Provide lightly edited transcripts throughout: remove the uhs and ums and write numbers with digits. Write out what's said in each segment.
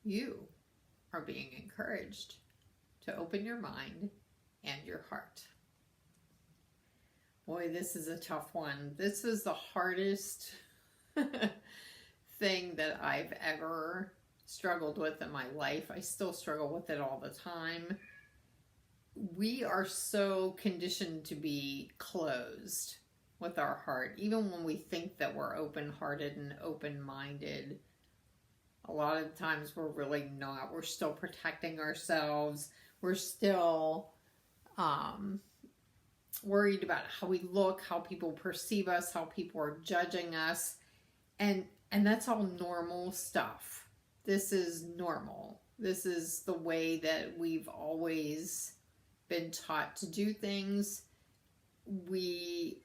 you are being encouraged to open your mind and your heart. Boy, this is a tough one. This is the hardest thing that I've ever struggled with in my life. I still struggle with it all the time. We are so conditioned to be closed with our heart. Even when we think that we're open-hearted and open-minded, a lot of times we're really not. We're still protecting ourselves. We're still worried about how we look, how people perceive us, how people are judging us. And that's all normal stuff. This is normal. This is the way that we've always been taught to do things. We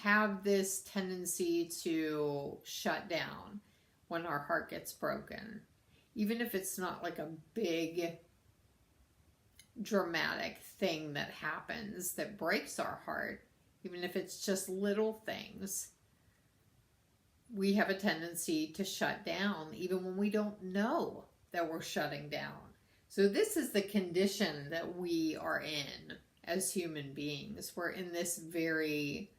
have this tendency to shut down when our heart gets broken. Even if it's not like a big dramatic thing that happens that breaks our heart, even if it's just little things, we have a tendency to shut down even when we don't know that we're shutting down. So this is the condition that we are in as human beings. We're in this very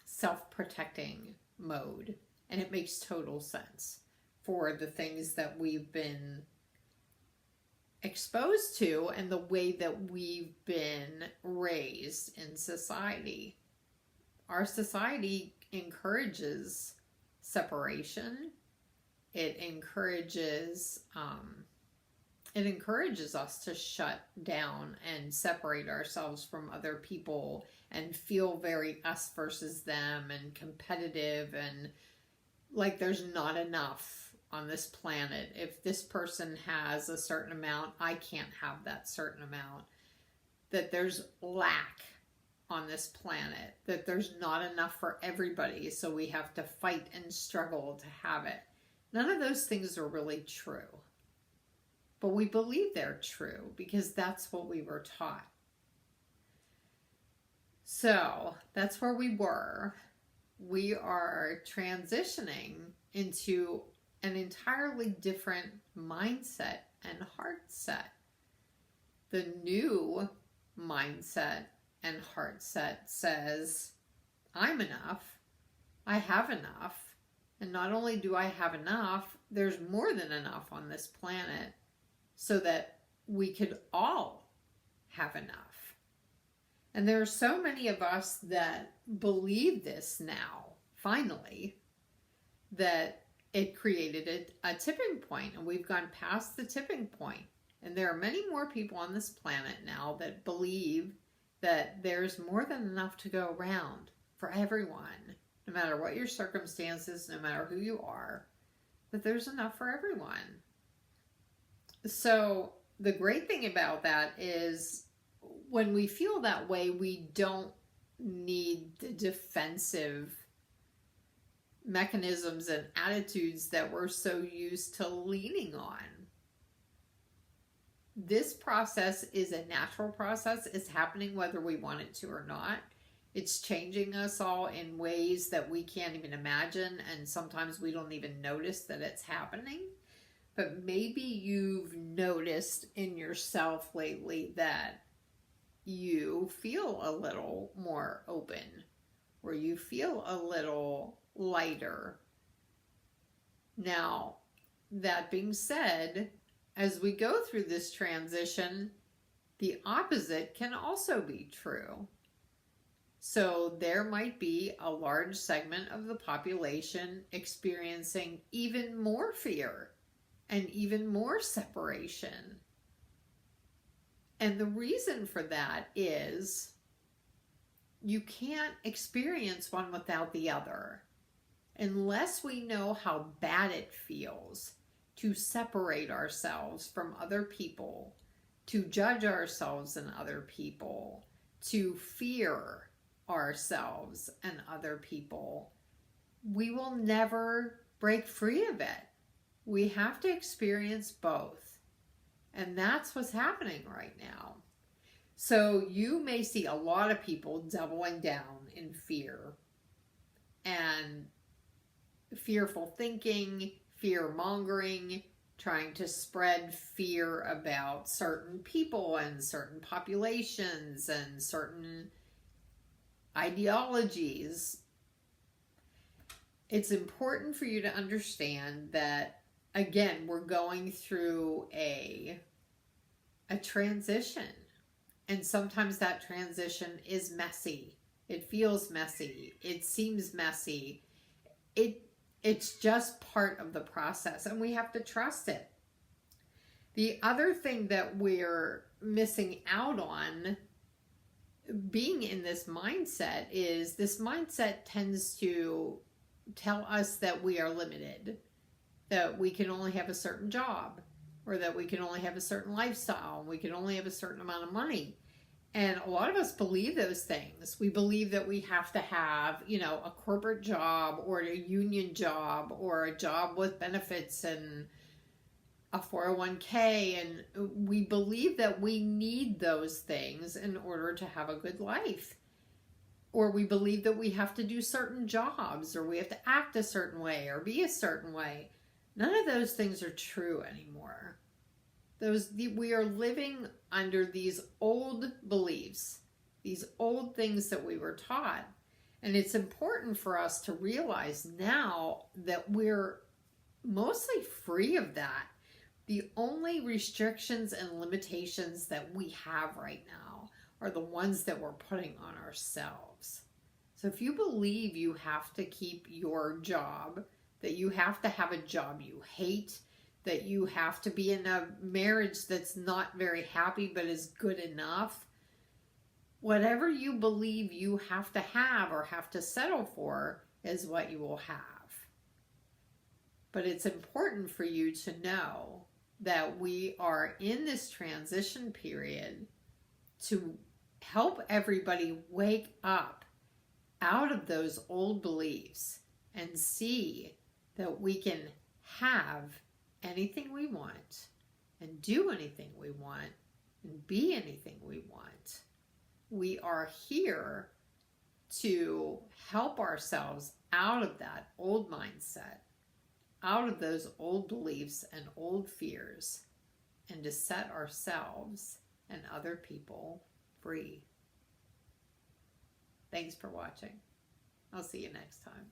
self-protecting mode, and it makes total sense for the things that we've been exposed to and the way that we've been raised in society. Our society encourages separation. It encourages us to shut down and separate ourselves from other people and feel very us versus them and competitive and like there's not enough on this planet. If this person has a certain amount, I can't have that certain amount. That there's lack on this planet, that there's not enough for everybody, so we have to fight and struggle to have it. None of those things are really true. But we believe they're true because that's what we were taught. So that's where we were. We are transitioning into an entirely different mindset and heart set. The new mindset and heart set says, I'm enough, I have enough, and not only do I have enough, there's more than enough on this planet so that we could all have enough. And there are so many of us that believe this now, finally, that it created a tipping point, and we've gone past the tipping point. And there are many more people on this planet now that believe that there's more than enough to go around for everyone, no matter what your circumstances, no matter who you are, that there's enough for everyone. So the great thing about that is when we feel that way, we don't need the defensive mechanisms and attitudes that we're so used to leaning on. This process is a natural process. It's happening whether we want it to or not. It's changing us all in ways that we can't even imagine, and sometimes we don't even notice that it's happening. But maybe you've noticed in yourself lately that you feel a little more open, or you feel a little lighter. Now, that being said, as we go through this transition, the opposite can also be true. So there might be a large segment of the population experiencing even more fear and even more separation. And the reason for that is you can't experience one without the other unless we know how bad it feels to separate ourselves from other people, to judge ourselves and other people, to fear ourselves and other people. We will never break free of it. We have to experience both. And that's what's happening right now. So you may see a lot of people doubling down in fear and fearful thinking, fear mongering, trying to spread fear about certain people and certain populations and certain ideologies. It's important for you to understand that, again, we're going through a transition. And sometimes that transition is messy. It feels messy. It seems messy. It's just part of the process, and we have to trust it. The other thing that we're missing out on being in this mindset is this mindset tends to tell us that we are limited, that we can only have a certain job, or that we can only have a certain lifestyle, and we can only have a certain amount of money. And a lot of us believe those things. We believe that we have to have, a corporate job or a union job or a job with benefits and a 401k. And we believe that we need those things in order to have a good life. Or we believe that we have to do certain jobs, or we have to act a certain way or be a certain way. None of those things are true anymore. We are living under these old beliefs, these old things that we were taught. And it's important for us to realize now that we're mostly free of that. The only restrictions and limitations that we have right now are the ones that we're putting on ourselves. So if you believe you have to keep your job, that you have to have a job you hate, that you have to be in a marriage that's not very happy but is good enough, whatever you believe you have to have or have to settle for is what you will have. But it's important for you to know that we are in this transition period to help everybody wake up out of those old beliefs and see that we can have anything we want and do anything we want and be anything we want. We are here to help ourselves out of that old mindset, out of those old beliefs and old fears, and to set ourselves and other people free. Thanks for watching. I'll see you next time.